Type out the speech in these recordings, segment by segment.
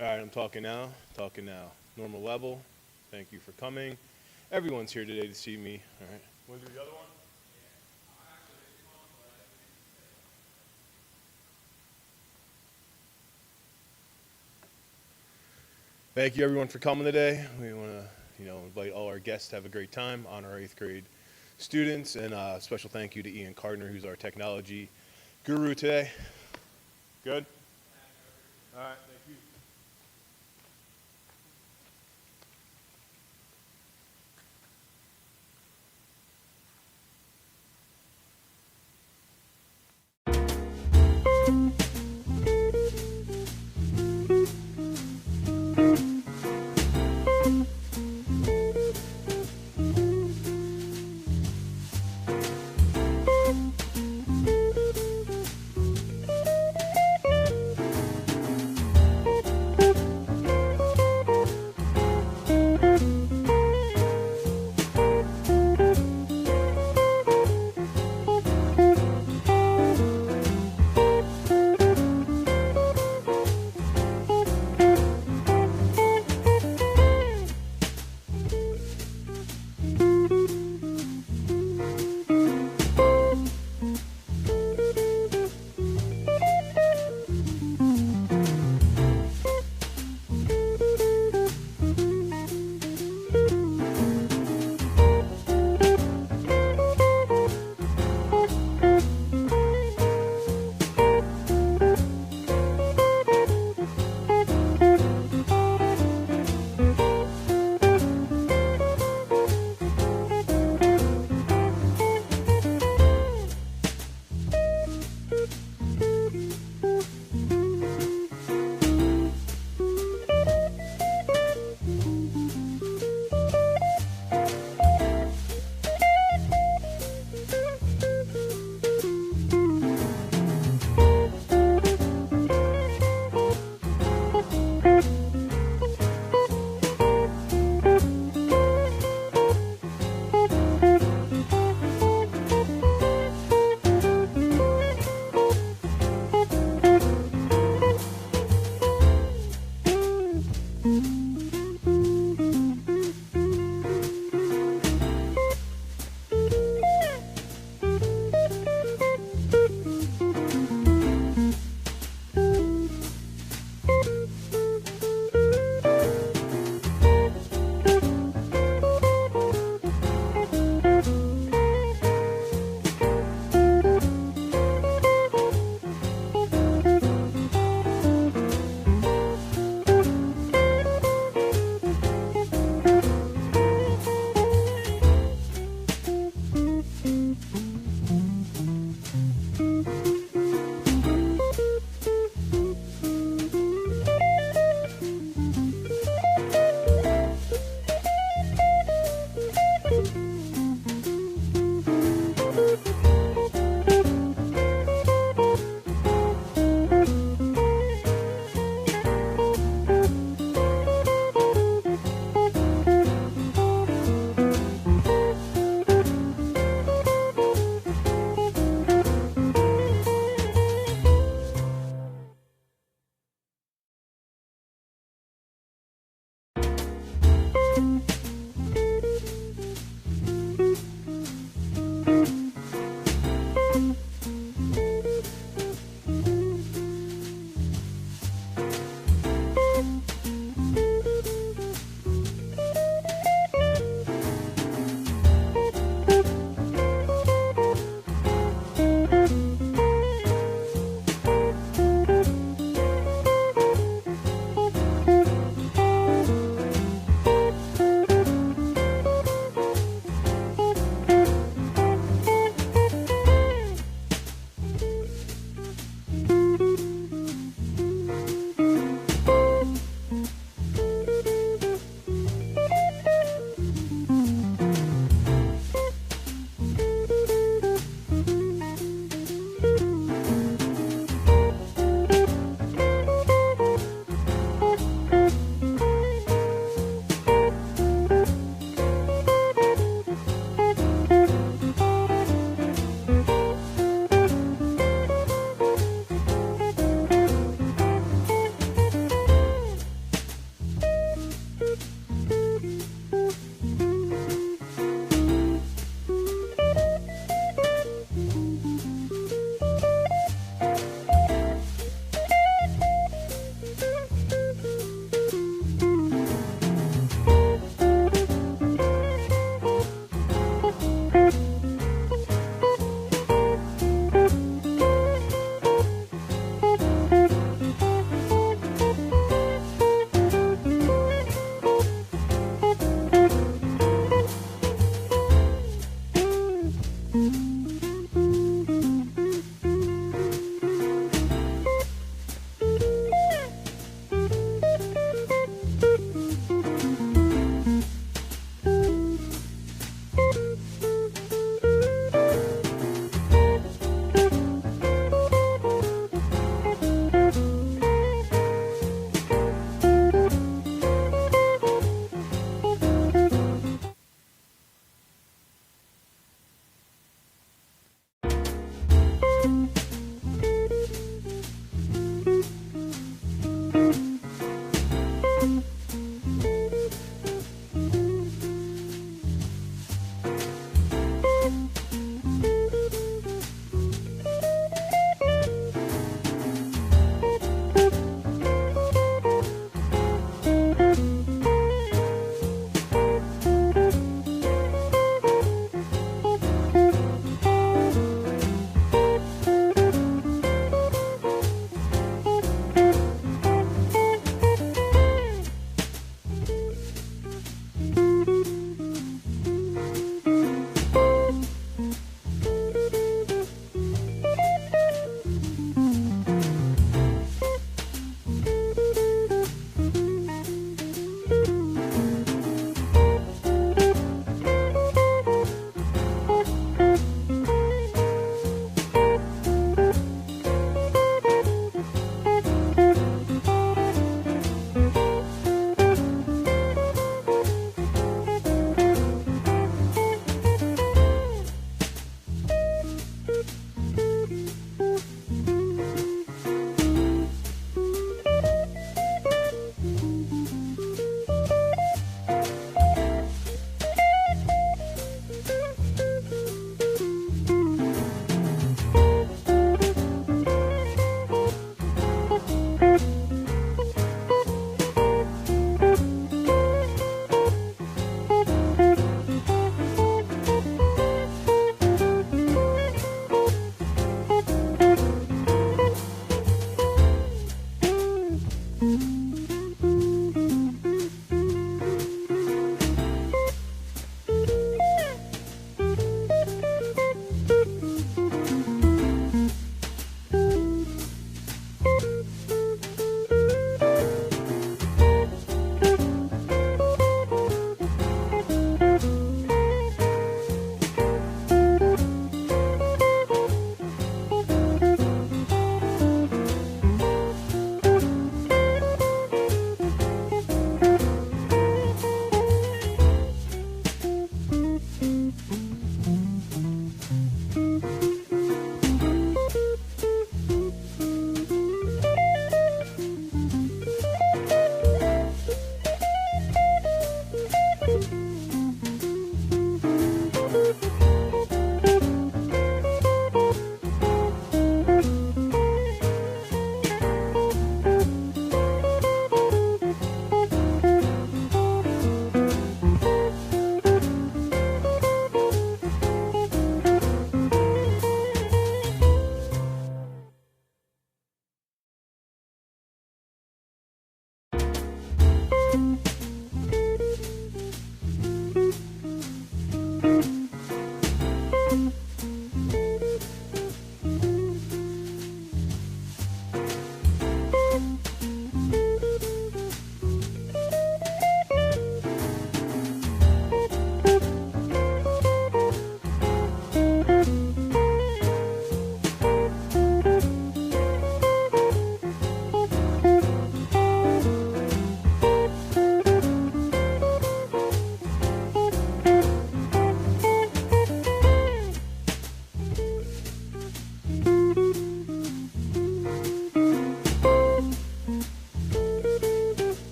All right, I'm talking now. Talking now. Normal level. Thank you for coming. Everyone's here today to see me. All right. Want to do the other one? Thank you, everyone, for coming today. We want to, invite all our guests to have a great time, honor our eighth grade students, and a special thank you to Ian Cardner, who's our technology guru today. Good. All right. Thank you.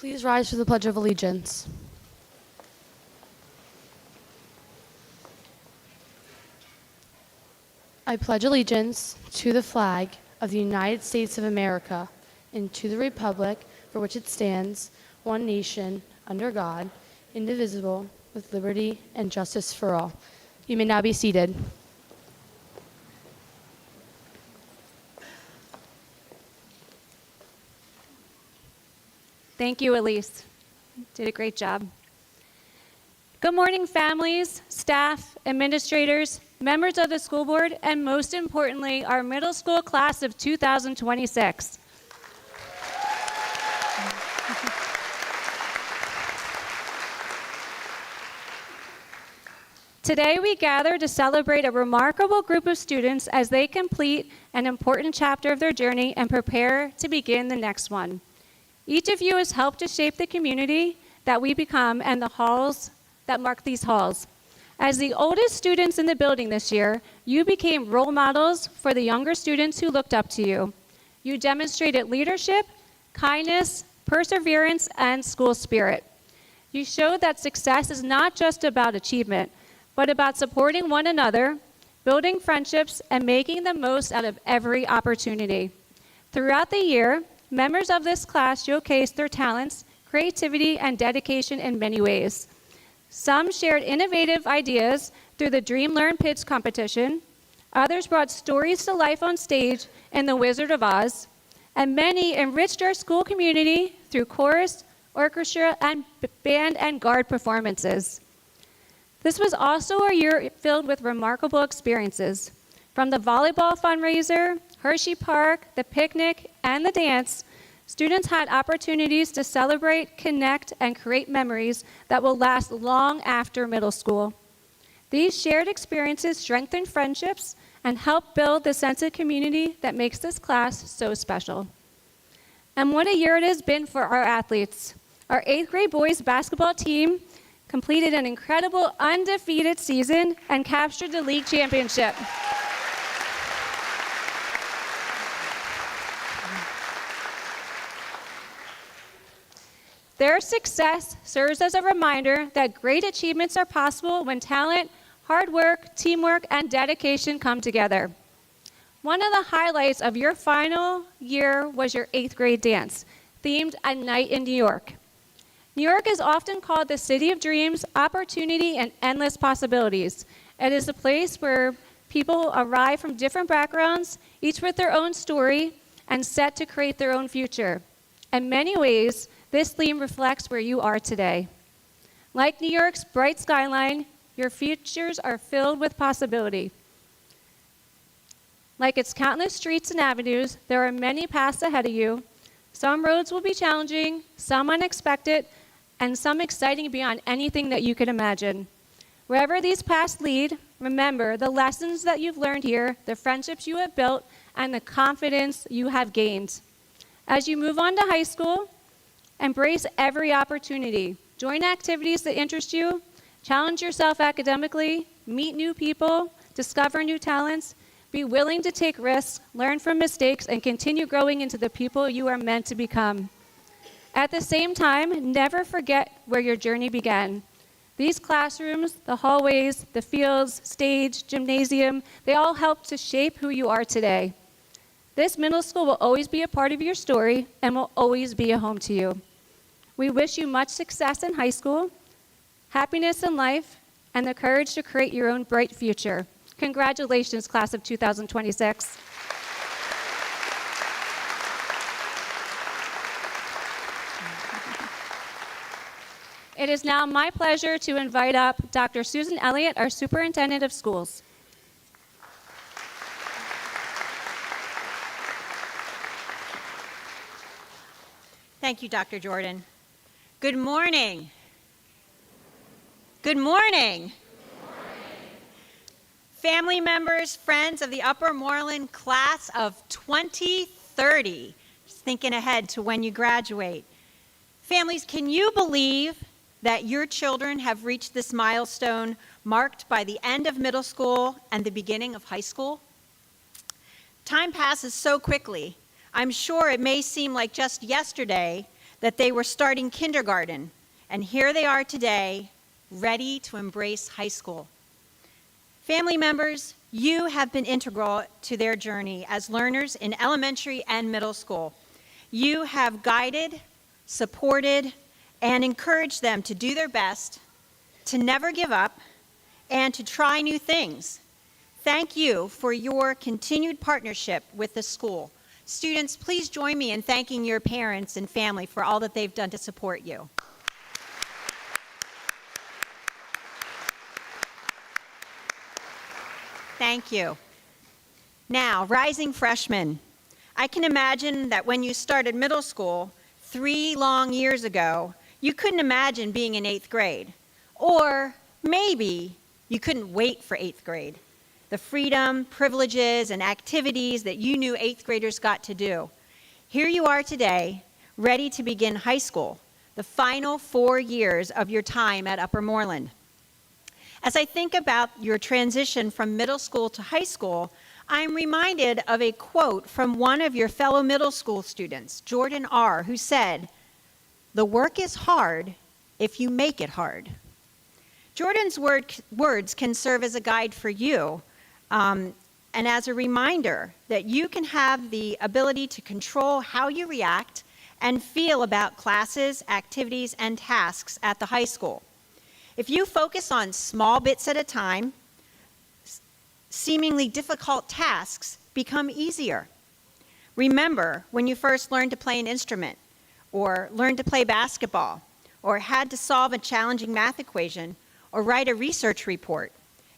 Please rise for the Pledge of Allegiance. I pledge allegiance to the flag of the United States of America and to the republic for which it stands, one nation, under God, indivisible, with liberty and justice for all. You may now be seated. Thank you, Elise. Did a great job. Good morning, families, staff, administrators, members of the school board, and most importantly, our middle school class of 2026. Today, we gather to celebrate a remarkable group of students as they complete an important chapter of their journey and prepare to begin the next one. Each of you has helped to shape the community that we become and the halls that mark these halls. As the oldest students in the building this year, you became role models for the younger students who looked up to you. You demonstrated leadership, kindness, perseverance, and school spirit. You showed that success is not just about achievement, but about supporting one another, building friendships, and making the most out of every opportunity. Throughout the year, members of this class showcased their talents, creativity, and dedication in many ways. Some shared innovative ideas through the Dream Learn Pitch competition. Others brought stories to life on stage in The Wizard of Oz. And many enriched our school community through chorus, orchestra, and band and guard performances. This was also a year filled with remarkable experiences. From the volleyball fundraiser, Hershey Park, the picnic, and the dance, students had opportunities to celebrate, connect, and create memories that will last long after middle school. These shared experiences strengthen friendships and help build the sense of community that makes this class so special. And what a year it has been for our athletes. Our 8th grade boys basketball team completed an incredible undefeated season and captured the league championship. Their success serves as a reminder that great achievements are possible when talent, hard work, teamwork, and dedication come together. One of the highlights of your final year was your 8th grade dance, themed A Night in New York. New York is often called the city of dreams, opportunity, and endless possibilities. It is a place where people arrive from different backgrounds, each with their own story, and set to create their own future. In many ways, this theme reflects where you are today. Like New York's bright skyline, your futures are filled with possibility. Like its countless streets and avenues, there are many paths ahead of you. Some roads will be challenging, some unexpected, and some exciting beyond anything that you could imagine. Wherever these paths lead, remember the lessons that you've learned here, the friendships you have built, and the confidence you have gained. As you move on to high school, embrace every opportunity. Join activities that interest you, challenge yourself academically, meet new people, discover new talents, be willing to take risks, learn from mistakes, and continue growing into the people you are meant to become. At the same time, never forget where your journey began. These classrooms, the hallways, the fields, stage, gymnasium, they all help to shape who you are today. This middle school will always be a part of your story and will always be a home to you. We wish you much success in high school, happiness in life, and the courage to create your own bright future. Congratulations, class of 2026. It is now my pleasure to invite up Dr. Susan Elliott, our Superintendent of Schools. Thank you, Dr. Jordan. Good morning. Good morning. Family members, friends of the Upper Moreland class of 2030. Just thinking ahead to when you graduate. Families, can you believe that your children have reached this milestone marked by the end of middle school and the beginning of high school? Time passes so quickly. I'm sure it may seem like just yesterday that they were starting kindergarten, and here they are today, ready to embrace high school. Family members, you have been integral to their journey as learners in elementary and middle school. You have guided, supported, and encouraged them to do their best, to never give up, and to try new things. Thank you for your continued partnership with the school. Students, please join me in thanking your parents and family for all that they've done to support you. Thank you. Now, rising freshmen. I can imagine that when you started middle school 3 long years ago, you couldn't imagine being in 8th grade. Or maybe you couldn't wait for 8th grade. The freedom, privileges, and activities that you knew 8th graders got to do. Here you are today, ready to begin high school, the final 4 years of your time at Upper Moreland. As I think about your transition from middle school to high school, I'm reminded of a quote from one of your fellow middle school students, Jordan R., who said, "The work is hard if you make it hard." Jordan's words can serve as a guide for you, and as a reminder that you can have the ability to control how you react and feel about classes, activities, and tasks at the high school. If you focus on small bits at a time, seemingly difficult tasks become easier. Remember when you first learned to play an instrument, or learned to play basketball, or had to solve a challenging math equation, or write a research report.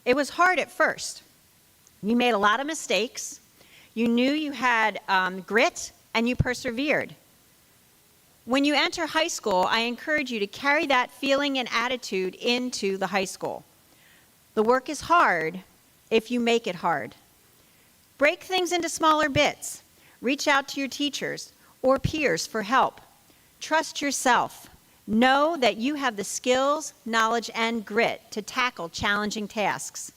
It was hard at first. You made a lot of mistakes. You knew you had grit, and you persevered. When you enter high school, I encourage you to carry that feeling and attitude into the high school. The work is hard if you make it hard. Break things into smaller bits. Reach out to your teachers or peers for help. Trust yourself. Know that you have the skills, knowledge, and grit to tackle challenging tasks.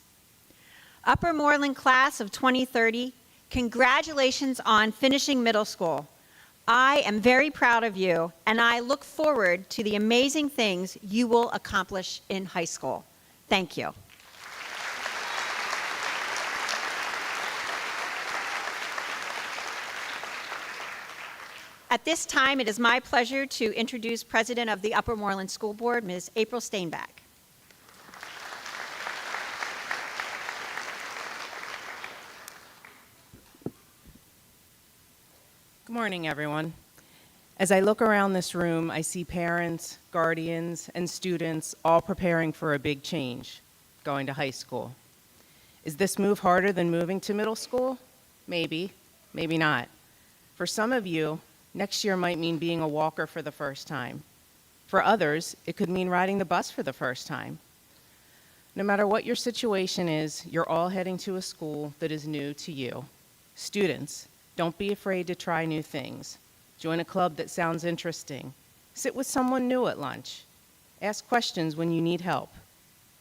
Upper Moreland class of 2030, congratulations on finishing middle school. I am very proud of you, and I look forward to the amazing things you will accomplish in high school. Thank you. At this time, it is my pleasure to introduce President of the Upper Moreland School Board, Ms. April Steinbach. Good morning, everyone. As I look around this room, I see parents, guardians, and students all preparing for a big change, going to high school. Is this move harder than moving to middle school? Maybe, maybe not. For some of you, next year might mean being a walker for the first time. For others, it could mean riding the bus for the first time. No matter what your situation is, you're all heading to a school that is new to you. Students, don't be afraid to try new things. Join a club that sounds interesting. Sit with someone new at lunch. Ask questions when you need help.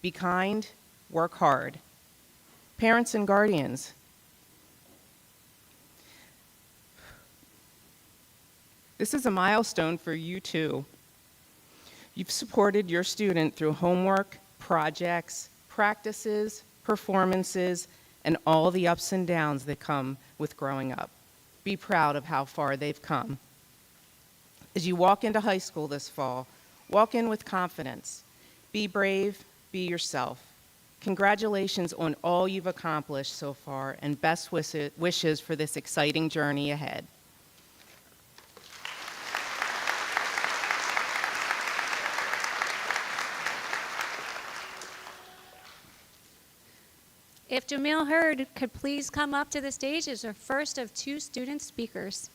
Be kind, work hard. Parents and guardians, this is a milestone for you too. You've supported your student through homework, projects, practices, performances, and all the ups and downs that come with growing up. Be proud of how far they've come. As you walk into high school this fall, walk in with confidence. Be brave, be yourself. Congratulations on all you've accomplished so far, and best wishes for this exciting journey ahead. If Jamil Hurd could please come up to the stage as our first of 2 student speakers.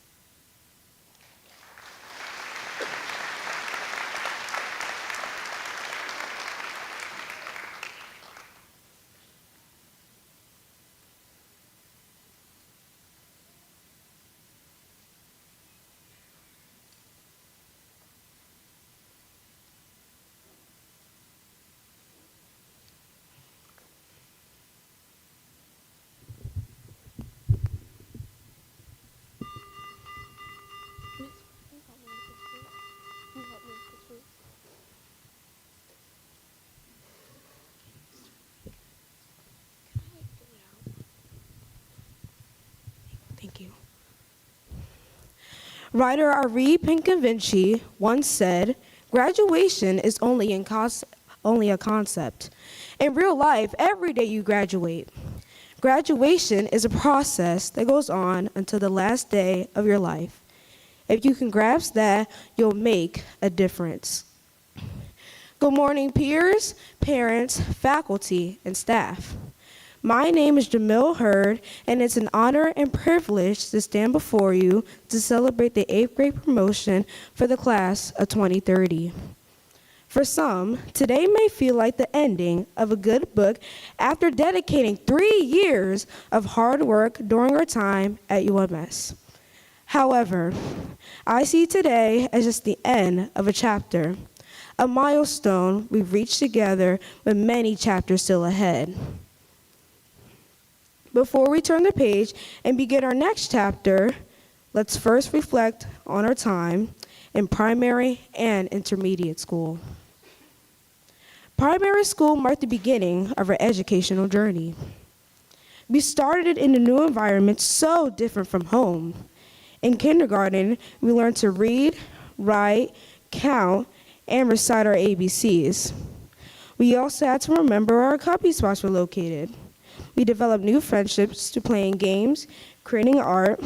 Writer Ari Pinkovinci once said, graduation is only a concept. In real life, every day you graduate. Graduation is a process that goes on until the last day of your life. If you can grasp that, you'll make a difference. Good morning, peers, parents, faculty, and staff. My name is Jamil Hurd, and it's an honor and privilege to stand before you to celebrate the 8th grade promotion for the class of 2030. For some, today may feel like the ending of a good book after dedicating 3 years of hard work during our time at UMMS. However, I see today as just the end of a chapter, a milestone we've reached together with many chapters still ahead. Before we turn the page and begin our next chapter, let's first reflect on our time in primary and intermediate school. Primary school marked the beginning of our educational journey. We started in a new environment so different from home. In kindergarten, we learned to read, write, count, and recite our ABCs. We also had to remember where our copy spots were located. We developed new friendships to playing games, creating art,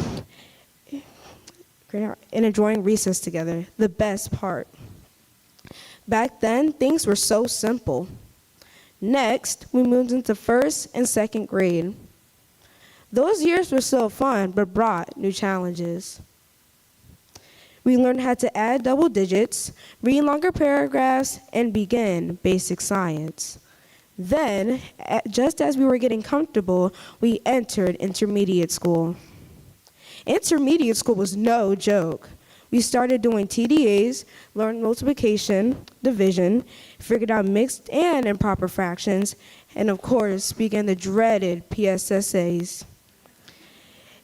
and enjoying recess together, the best part. Back then, things were so simple. Next, we moved into 1st and 2nd grade. Those years were so fun, but brought new challenges. We learned how to add double digits, read longer paragraphs, and begin basic science. Then, just as we were getting comfortable, we entered intermediate school. Intermediate school was no joke. We started doing TDAs, learned multiplication, division, figured out mixed and improper fractions, and of course, began the dreaded PSSAs.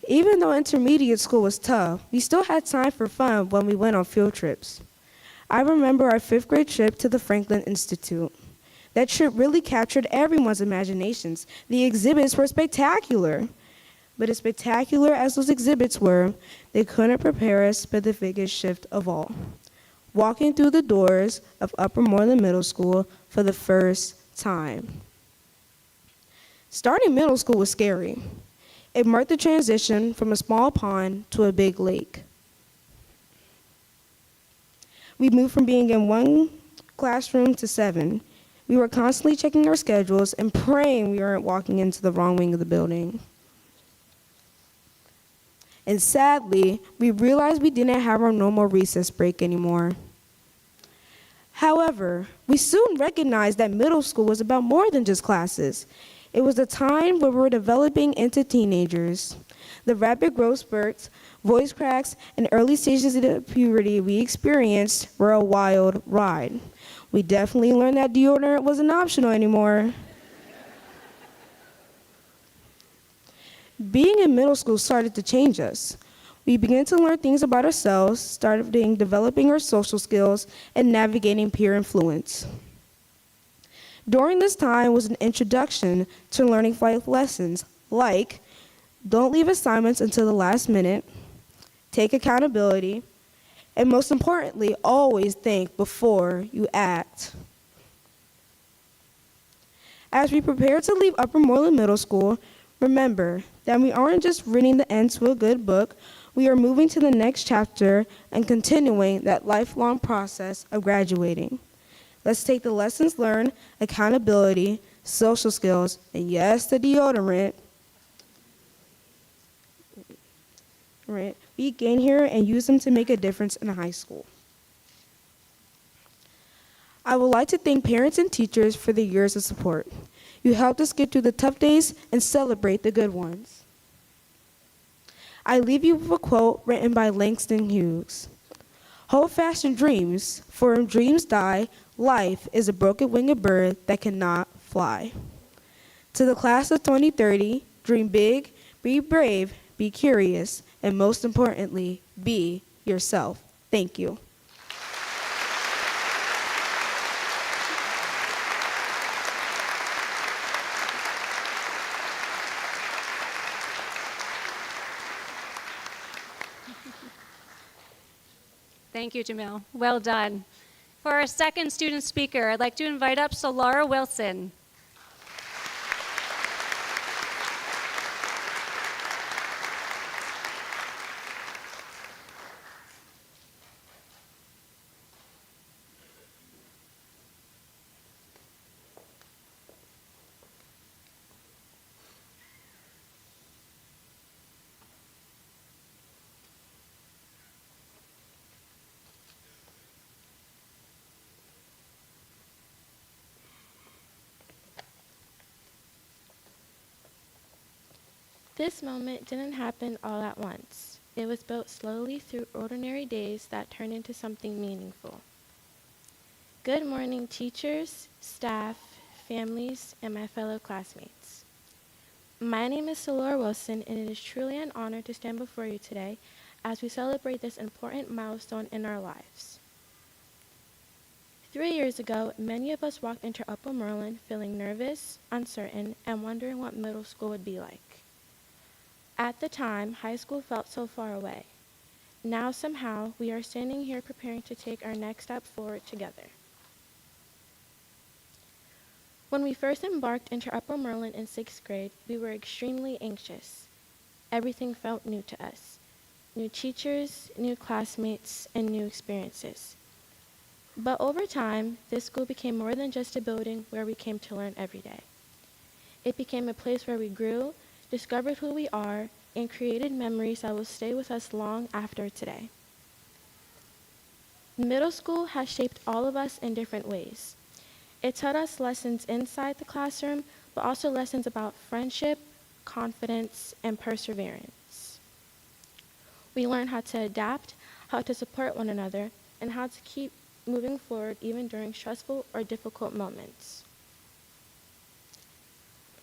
Even though intermediate school was tough, we still had time for fun when we went on field trips. I remember our 5th grade trip to the Franklin Institute. That trip really captured everyone's imaginations. The exhibits were spectacular. But as spectacular as those exhibits were, they couldn't prepare us for the biggest shift of all. Walking through the doors of Upper Moreland Middle School for the first time. Starting middle school was scary. It marked the transition from a small pond to a big lake. We moved from being in one classroom to 7. We were constantly checking our schedules and praying we weren't walking into the wrong wing of the building. And sadly, we realized we didn't have our normal recess break anymore. However, we soon recognized that middle school was about more than just classes. It was a time where we were developing into teenagers. The rapid growth spurts, voice cracks, and early stages of puberty we experienced were a wild ride. We definitely learned that deodorant wasn't optional anymore. Being in middle school started to change us. We began to learn things about ourselves, started developing our social skills, and navigating peer influence. During this time was an introduction to learning life lessons like don't leave assignments until the last minute, take accountability, and most importantly, always think before you act. As we prepare to leave Upper Moreland Middle School, remember that we aren't just reading the end to a good book, we are moving to the next chapter and continuing that lifelong process of graduating. Let's take the lessons learned, accountability, social skills, and yes, the deodorant, right, we gain here and use them to make a difference in high school. I would like to thank parents and teachers for the years of support. You helped us get through the tough days and celebrate the good ones. I leave you with a quote written by Langston Hughes. Hold fast your dreams, for when dreams die, life is a broken winged bird that cannot fly. To the class of 2030, dream big, be brave, be curious, and most importantly, be yourself. Thank you. Thank you, Jamil. Well done. For our second student speaker, I'd like to invite up Solara Wilson. This moment didn't happen all at once. It was built slowly through ordinary days that turned into something meaningful. Good morning, teachers, staff, families, and my fellow classmates. My name is Solara Wilson, and it is truly an honor to stand before you today as we celebrate this important milestone in our lives. 3 years ago, many of us walked into Upper Merlin feeling nervous, uncertain, and wondering what middle school would be like. At the time, high school felt so far away. Now, somehow, we are standing here preparing to take our next step forward together. When we first embarked into Upper Merlin in 6th grade, we were extremely anxious. Everything felt new to us. New teachers, new classmates, and new experiences. But over time, this school became more than just a building where we came to learn every day. It became a place where we grew, discovered who we are, and created memories that will stay with us long after today. Middle school has shaped all of us in different ways. It taught us lessons inside the classroom, but also lessons about friendship, confidence, and perseverance. We learned how to adapt, how to support one another, and how to keep moving forward even during stressful or difficult moments.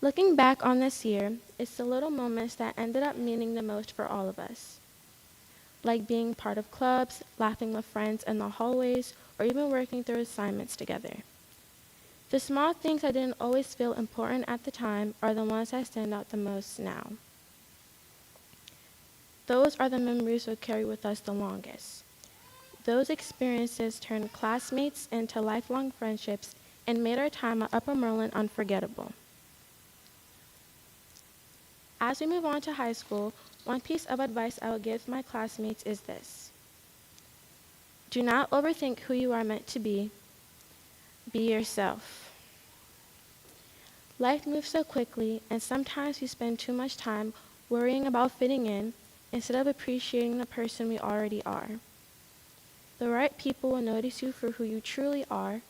Looking back on this year, it's the little moments that ended up meaning the most for all of us. Like being part of clubs, laughing with friends in the hallways, or even working through assignments together. The small things that didn't always feel important at the time are the ones that stand out the most now. Those are the memories we'll carry with us the longest. Those experiences turned classmates into lifelong friendships and made our time at Upper Merlin unforgettable. As we move on to high school, one piece of advice I would give my classmates is this. Do not overthink who you are meant to be. Be yourself. Life moves so quickly, and sometimes we spend too much time worrying about fitting in instead of appreciating the person we already are. The right people will notice you for who you truly are,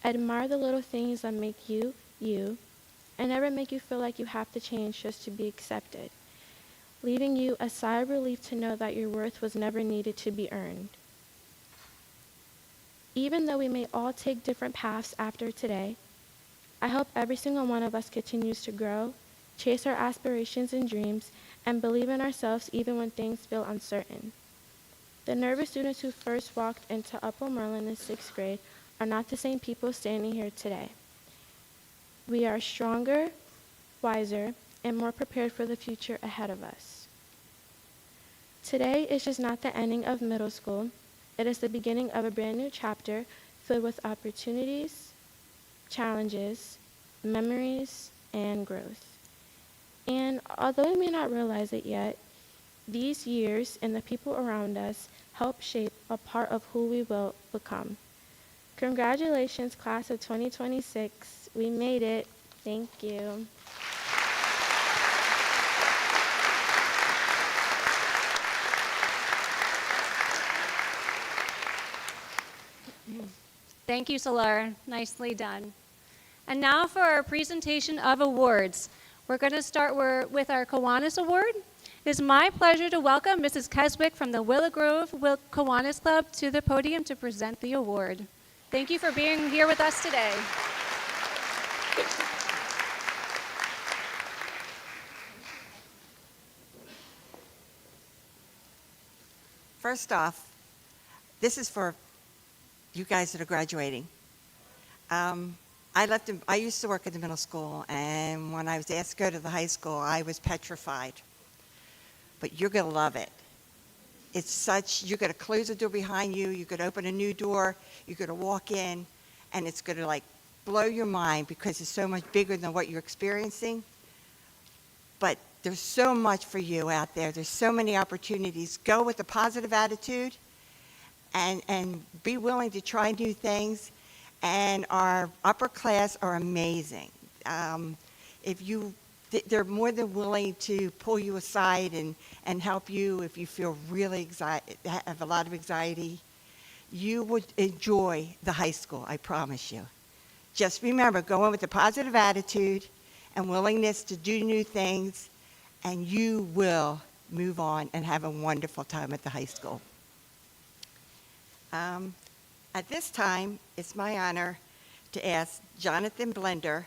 admire the little things that make you, you, and never make you feel like you have to change just to be accepted, leaving you a sigh of relief to know that your worth was never needed to be earned. Even though we may all take different paths after today, I hope every single one of us continues to grow, chase our aspirations and dreams, and believe in ourselves even when things feel uncertain. The nervous students who first walked into Upper Merlin in 6th grade are not the same people standing here today. We are stronger, wiser, and more prepared for the future ahead of us. Today is just not the ending of middle school. It is the beginning of a brand new chapter filled with opportunities, challenges, memories, and growth. And although we may not realize it yet, these years and the people around us help shape a part of who we will become. Congratulations, class of 2026. We made it. Thank you. Thank you, Solara. Nicely done. And now for our presentation of awards. We're going to start with our Kiwanis Award. It is my pleasure to welcome Mrs. Keswick from the Willow Grove Kiwanis Club to the podium to present the award. Thank you for being here with us today. First off, this is for you guys that are graduating. I used to work at the middle school, and when I was asked to go to the high school, I was petrified. But you're going to love it. It's such, you're going to close the door behind you, you're going to open a new door, you're going to walk in, and it's going to like blow your mind because it's so much bigger than what you're experiencing. But there's so much for you out there. There's so many opportunities. Go with a positive attitude and be willing to try new things. And our upper class are amazing. They're more than willing to pull you aside and help you if you feel really have a lot of anxiety. You would enjoy the high school, I promise you. Just remember, go in with a positive attitude and willingness to do new things, and you will move on and have a wonderful time at the high school. At this time, it's my honor to ask Jonathan Blender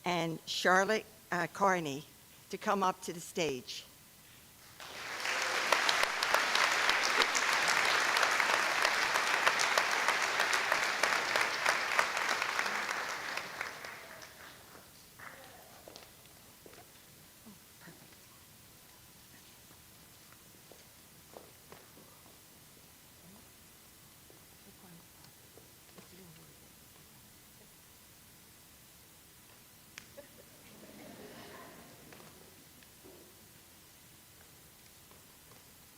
and Charlotte Carney to come up to the stage.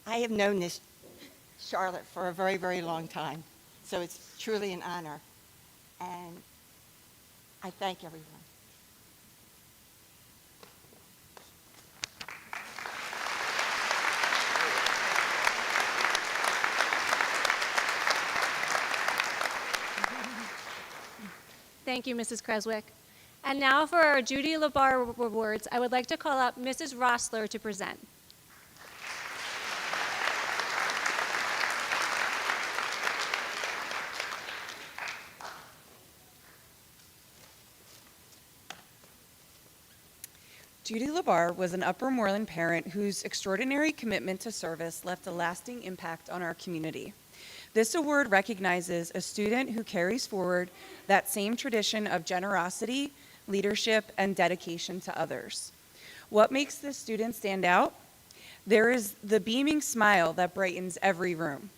I have known this Charlotte for a very, very long time, so it's truly an honor, and I thank everyone. Thank you, Mrs. Creswick. And now for our Judy LaBar Awards, I would like to call up Mrs. Rossler to present. Judy LaBar was an Upper Moreland parent whose extraordinary commitment to service left a lasting impact on our community. This award recognizes a student who carries forward that same tradition of generosity, leadership, and dedication to others. What makes this student stand out? There is the beaming smile that brightens every room.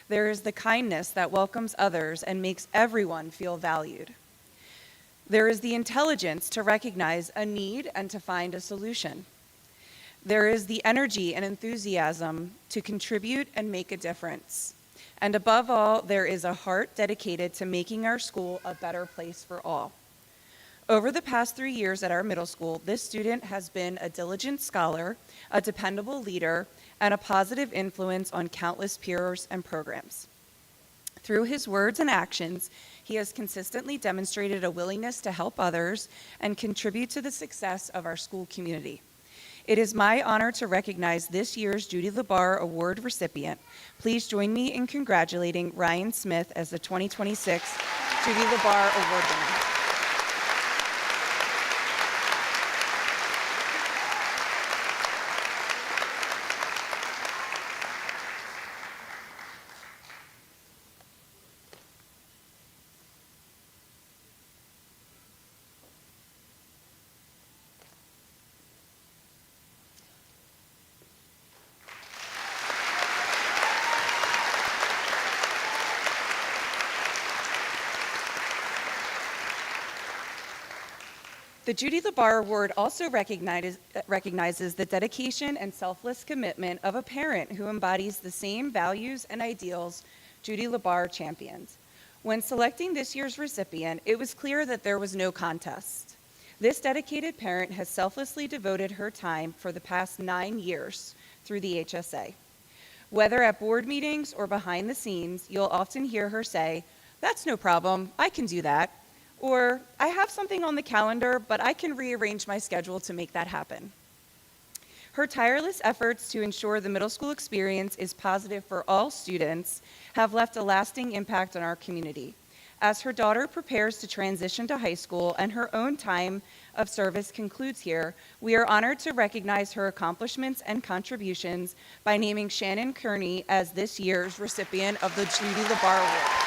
There is the kindness that welcomes others and makes everyone feel valued. There is the intelligence to recognize a need and to find a solution. There is the energy and enthusiasm to contribute and make a difference. And above all, there is a heart dedicated to making our school a better place for all. Over the past 3 years at our middle school, this student has been a diligent scholar, a dependable leader, and a positive influence on countless peers and programs. Through his words and actions, he has consistently demonstrated a willingness to help others and contribute to the success of our school community. It is my honor to recognize this year's Judy LaBar Award recipient. Please join me in congratulating Ryan Smith as the 2026 Judy LaBar Award winner. The Judy LaBar Award also recognizes the dedication and selfless commitment of a parent who embodies the same values and ideals Judy LaBar champions. When selecting this year's recipient, it was clear that there was no contest. This dedicated parent has selflessly devoted her time for the past 9 years through the HSA. Whether at board meetings or behind the scenes, you'll often hear her say, "That's no problem, I can do that." Or, "I have something on the calendar, but I can rearrange my schedule to make that happen." Her tireless efforts to ensure the middle school experience is positive for all students have left a lasting impact on our community. As her daughter prepares to transition to high school and her own time of service concludes here, we are honored to recognize her accomplishments and contributions by naming Shannon Kearney as this year's recipient of the Judy LaBar Award.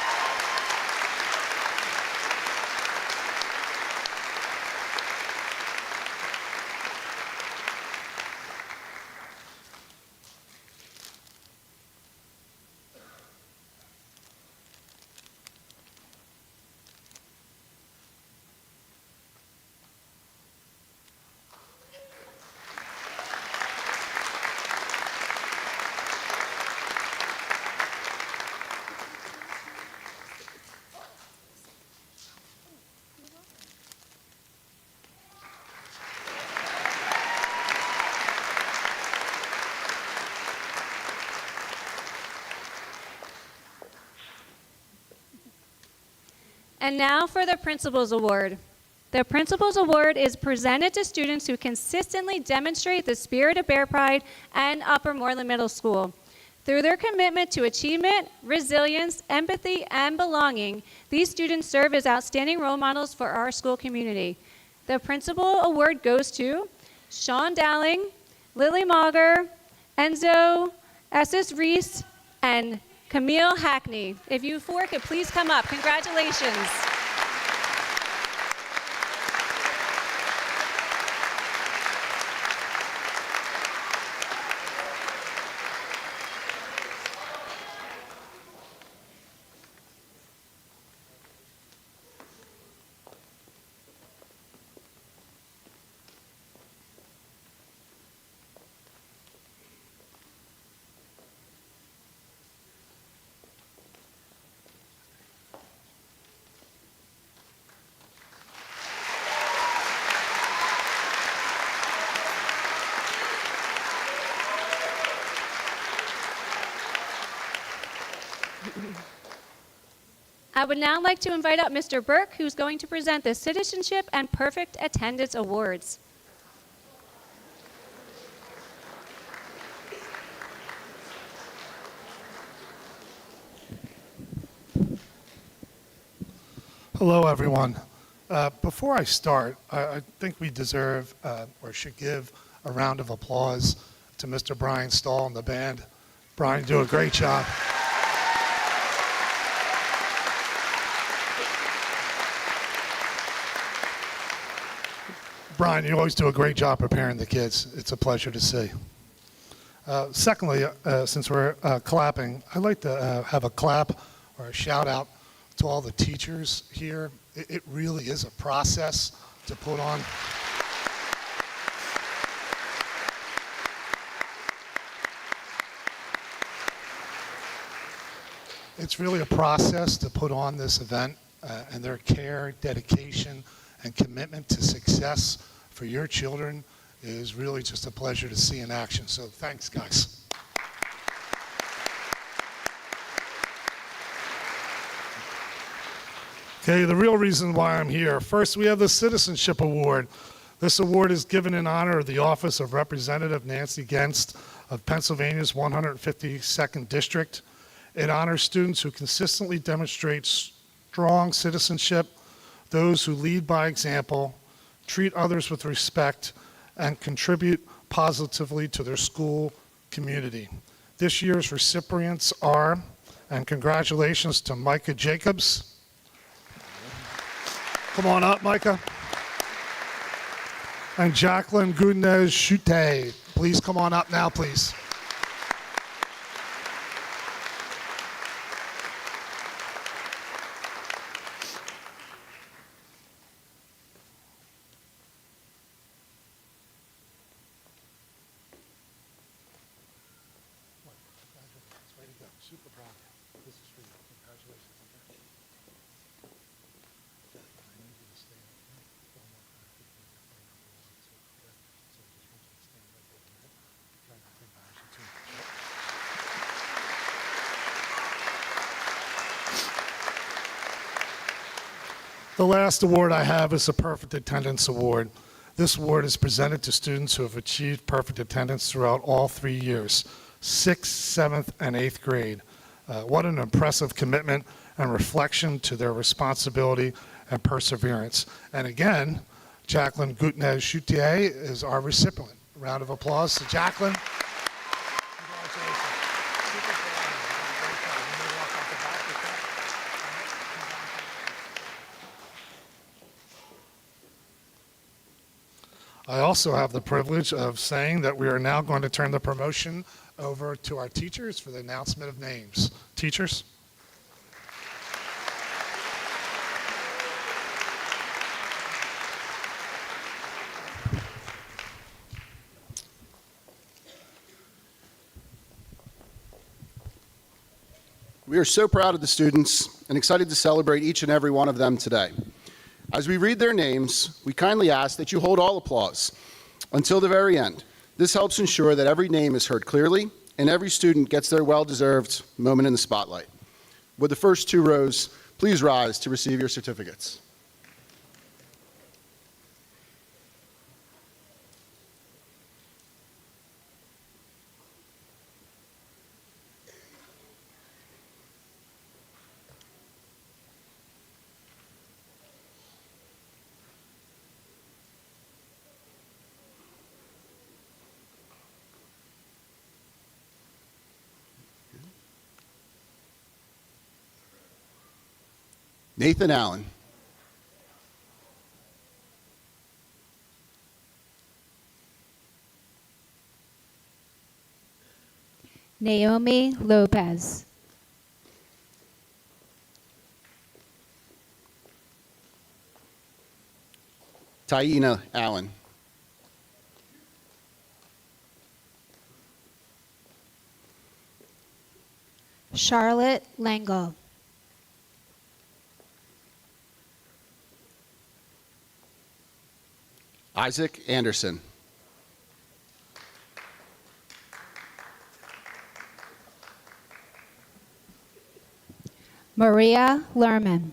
And now for the Principal's Award. The Principal's Award is presented to students who consistently demonstrate the spirit of Bear Pride and Upper Moreland Middle School. Through their commitment to achievement, resilience, empathy, and belonging, these students serve as outstanding role models for our school community. The Principal Award goes to Sean Dowling, Lily Mauger, Enzo Esses Reese, and Camille Hackney. If you four could please come up. Congratulations. I would now like to invite up Mr. Burke, who's going to present the Citizenship and Perfect Attendance Awards. Hello, everyone. Before I start, I think we deserve or should give a round of applause to Mr. Brian Stahl and the band. Brian, you do a great job. Brian, you always do a great job preparing the kids. It's a pleasure to see. Secondly, since we're clapping, I'd like to have a clap or a shout out to all the teachers here. It really is a process to put on. It's really a process to put on this event, and their care, dedication, and commitment to success for your children is really just a pleasure to see in action. So thanks, guys. Okay, the real reason why I'm here. First, we have the Citizenship Award. This award is given in honor of the office of Representative Nancy Genst of Pennsylvania's 152nd District. It honors students who consistently demonstrate strong citizenship, those who lead by example, treat others with respect, and contribute positively to their school community. This year's recipients are, and congratulations to Micah Jacobs. Come on up, Micah. And Jacqueline Gudnez-Chute. Please come on up now, please. Super proud. This is for you. Congratulations. I need you to stand. One more time. So I just want you to stand right there. Try not to embarrass you too much. The last award I have is the Perfect Attendance Award. This award is presented to students who have achieved perfect attendance throughout all 3 years, 6th, 7th, and 8th grade. What an impressive commitment and reflection to their responsibility and perseverance. And again, Jacqueline Gudnez-Chute is our recipient. A round of applause to Jacqueline. I also have the privilege of saying that we are now going to turn the promotion over to our teachers for the announcement of names. Teachers? We are so proud of the students and excited to celebrate each and every one of them today. As we read their names, we kindly ask that you hold all applause until the very end. This helps ensure that every name is heard clearly and every student gets their well-deserved moment in the spotlight. Would the first 2 rows Please rise to receive your certificates. Nathan Allen. Naomi Lopez. Taina Allen. Charlotte Langle. Isaac Anderson. Maria Lerman.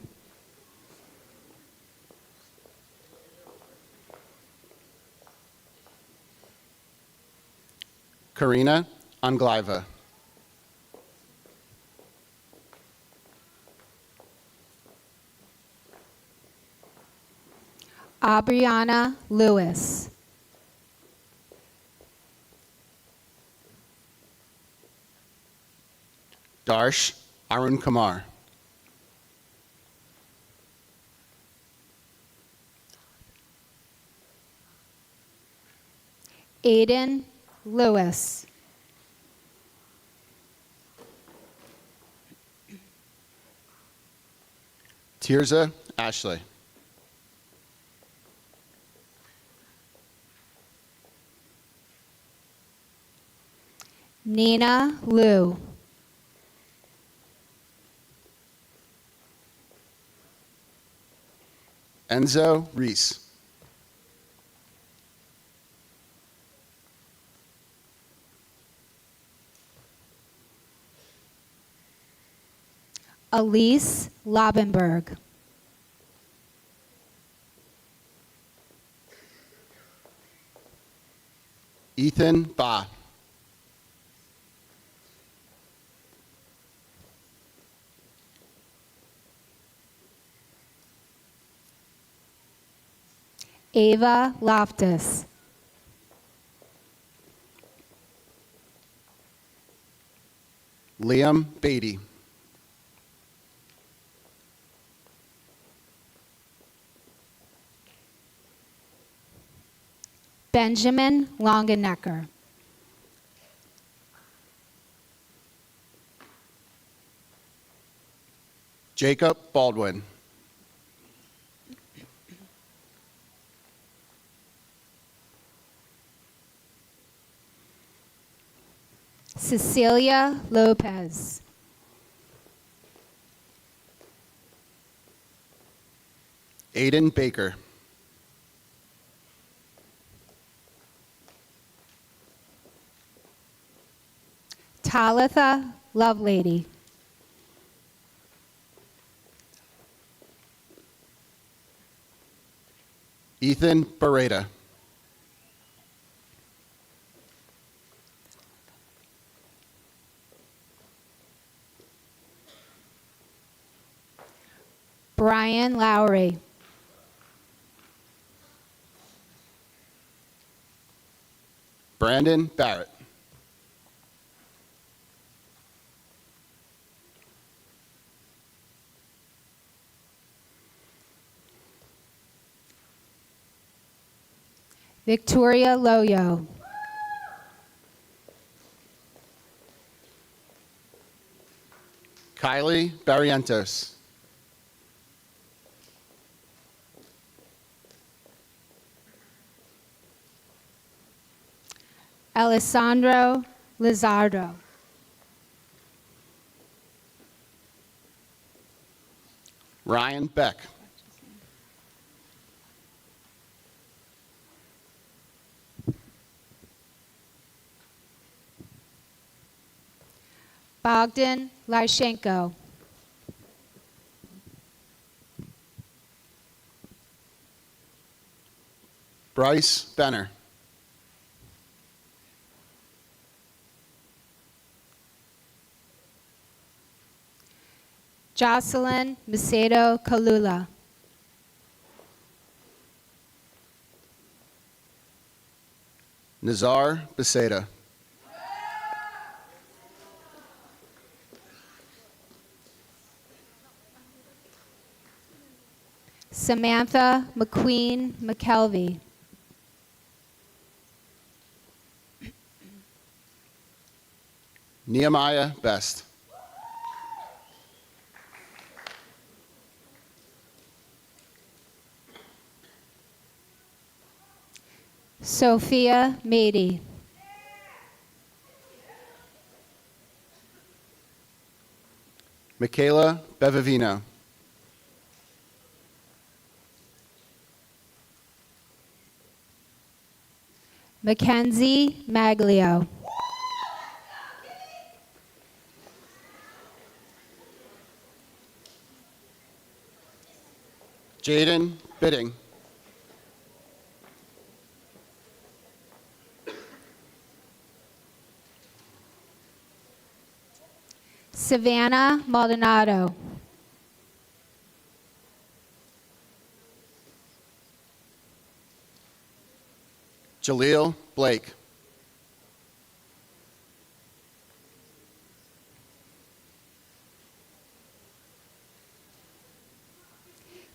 Karina Angliva. Aubriana Lewis. Darsh Arun Kumar. Aiden Lewis. Tirza Ashley. Nina Liu. Enzo Reese. Elise Lobenberg. Ethan Ba. Ava Loftus. Liam Beatty. Benjamin Longenecker. Jacob Baldwin. Cecilia Lopez. Aiden Baker. Talitha Lovelady. Ethan Beretta. Brian Lowry. Brandon Barrett. Victoria Loyo. Kylie Barrientos. Alessandro Lizardo. Ryan Beck. Bogdan Lyshenko. Bryce Benner. Jocelyn Macedo Kalula. Nazar Beseda. Samantha McQueen McKelvey. Nehemiah Best. Sophia Mady. Michaela Bevavino. Mackenzie Maglio. Jaden Bidding. Savannah Maldonado. Jaleel Blake.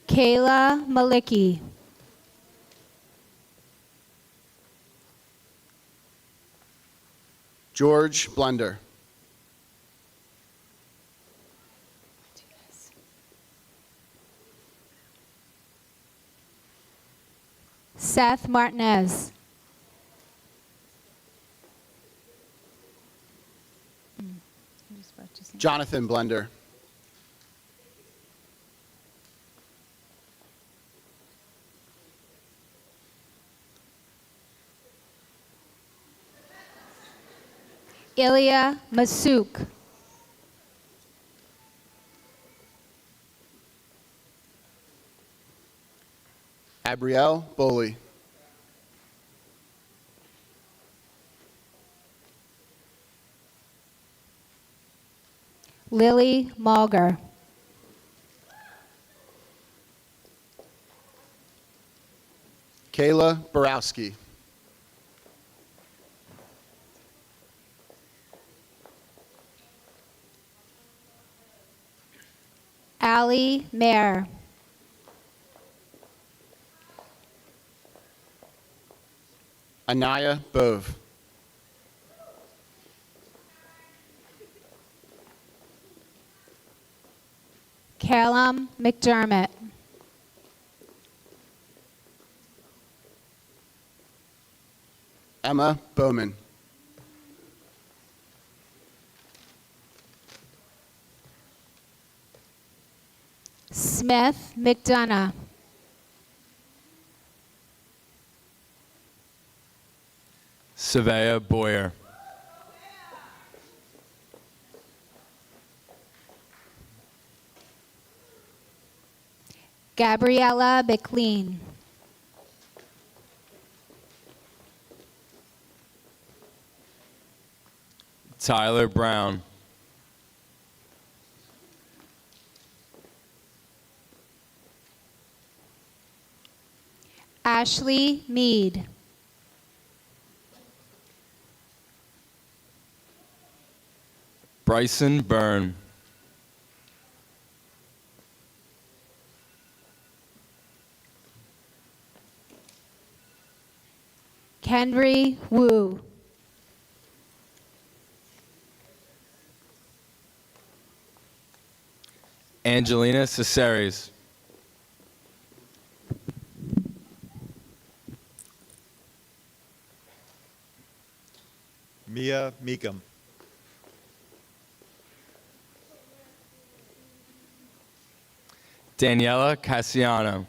Kayla Malicki. George Blender. Seth Martinez. Jonathan Blender. Ilya Masuk. Abrielle Boley. Lily Malger. Kayla Borowski. Allie Mayer. Anaya Bove. Callum McDermott. Emma Bowman. Smith McDonough. Savea Boyer. Gabriella McLean. Tyler Brown. Ashley Mead. Bryson Byrne. Kendry Wu. Angelina Caceres. Mia Meekum. Daniela Cassiano.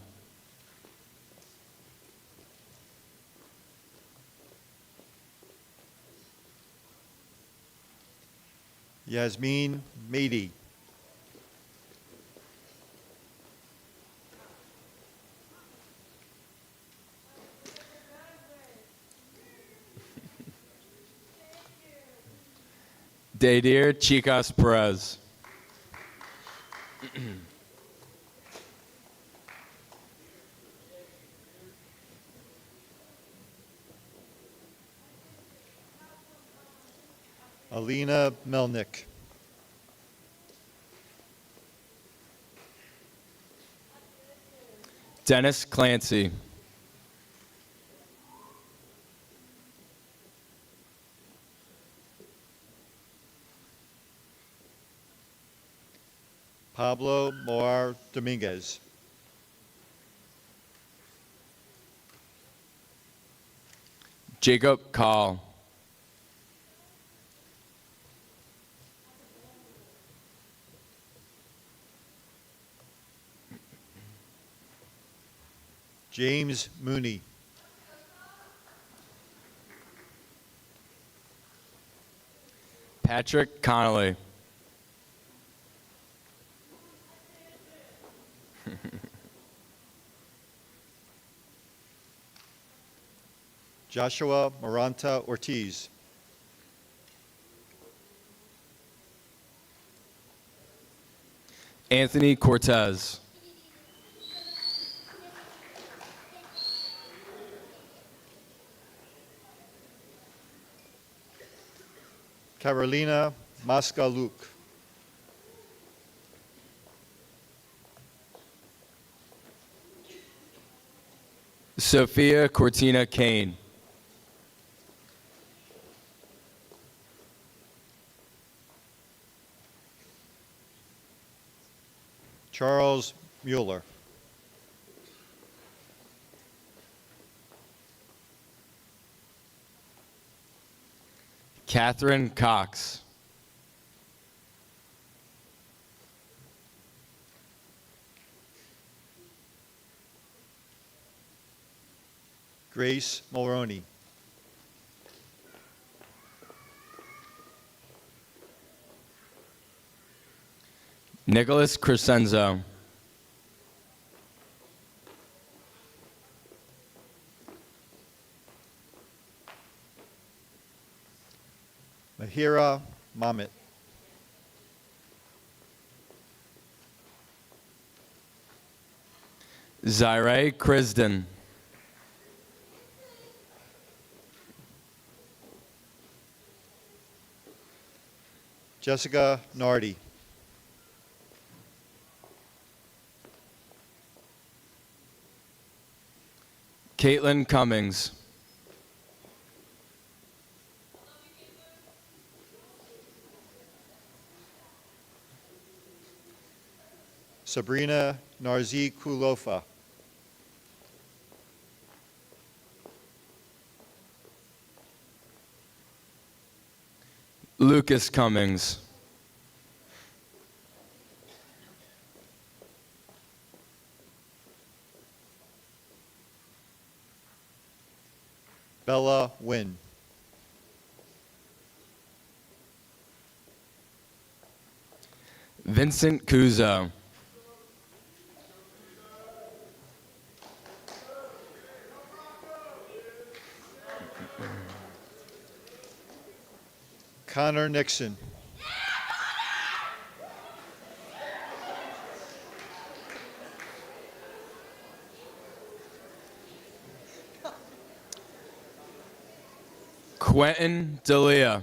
Yasmin Meady. Daidir Chicas Perez. Alina Melnick. Dennis Clancy. Pablo Moar Dominguez. Jacob Call. James Mooney. Patrick Connolly. Joshua Maranta Ortiz. Anthony Cortez. Carolina Maskaluk. Sophia Cortina Kane. Charles Mueller. Catherine Cox. Grace Mulroney. Nicholas Crescenzo. Mahira Mamet. Zaire Crisden. Jessica Nardi. Caitlin Cummings. Sabrina Narzi Kulofa. Lucas Cummings. Bella Wynn. Vincent Cuzo. Connor Nixon. Quentin D'Elia.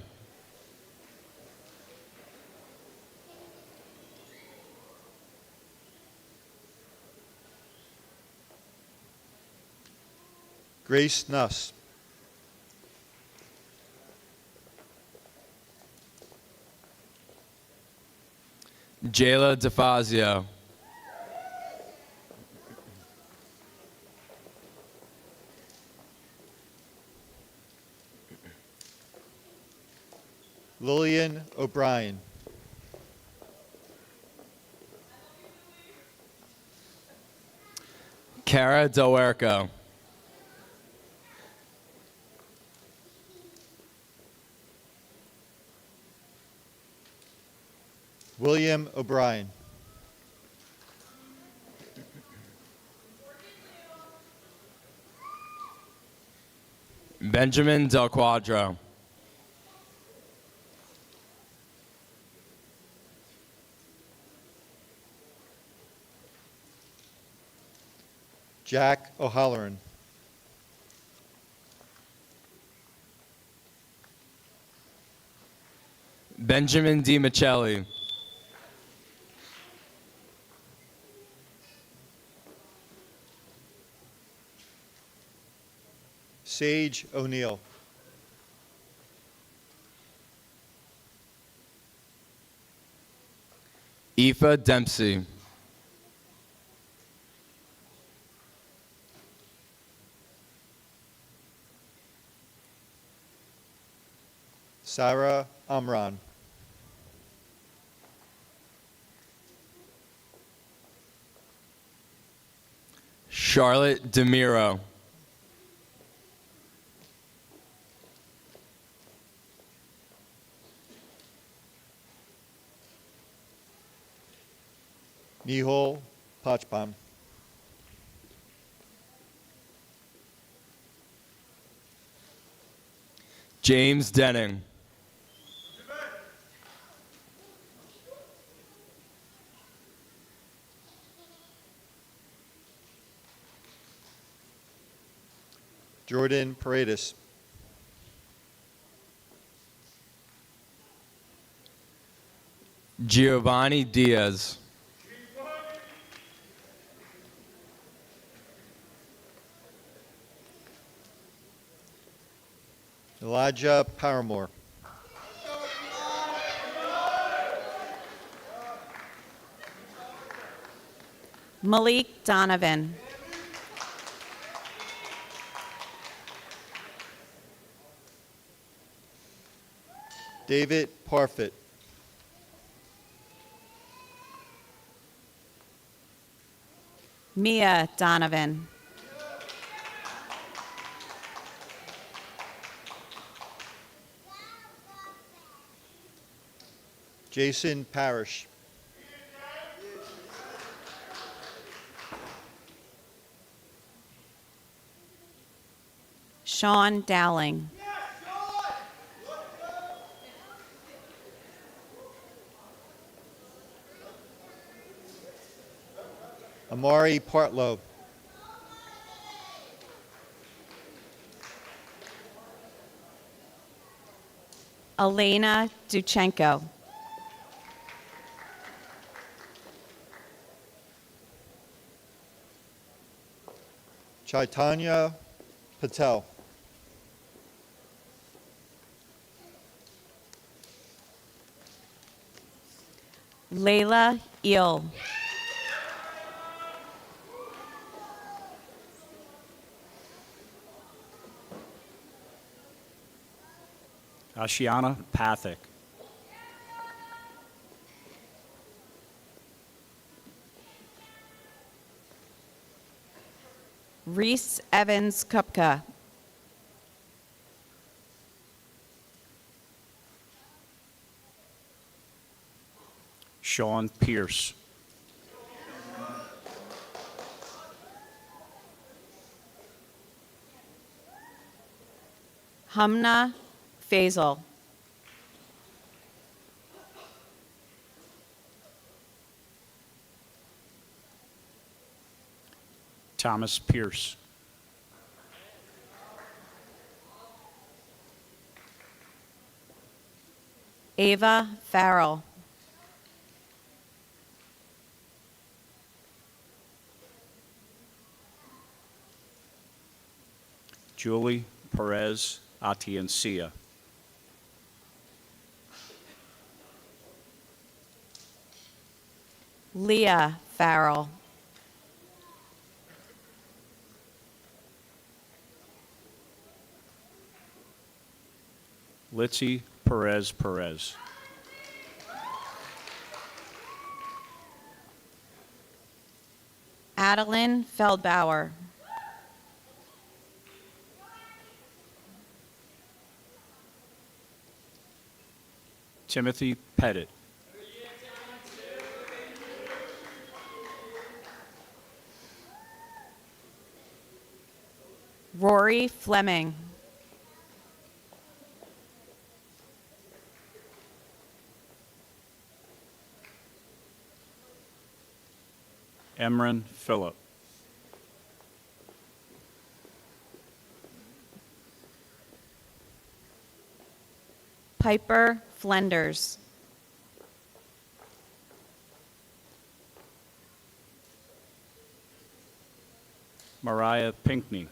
Grace Nuss. Jayla DeFazio. Lillian O'Brien. Cara Delwerco. William O'Brien. Benjamin Del Quadro. Jack O'Halloran. Benjamin DiMichelli. Sage O'Neill. Aoife Dempsey. Sarah Amran. Charlotte DeMiro. Nihal Pachpam. James Denning. Jordan Paredes. Giovanni Diaz. Elijah Paramore. Malik Donovan. David Parfit. Mia Donovan. Jason Parrish. Sean Dowling. Amari Partlow. Elena Duchenko. Chaitanya Patel. Layla Eel. Ashiana Pathak. Reese Evans Kupka. Sean Pierce. Humna Faisal. Thomas Pierce. Ava Farrell. Julie Perez Atiencia. Leah Farrell. Litzy Perez Perez. Adeline Feldbauer. Timothy Pettit. Rory Fleming. Emran Phillip. Piper Flenders. Mariah Pinkney.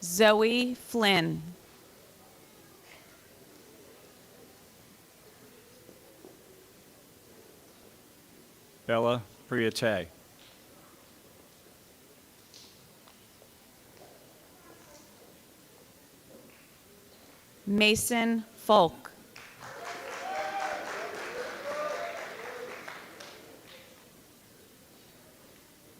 Zoe Flynn. Bella Priate. Mason Folk.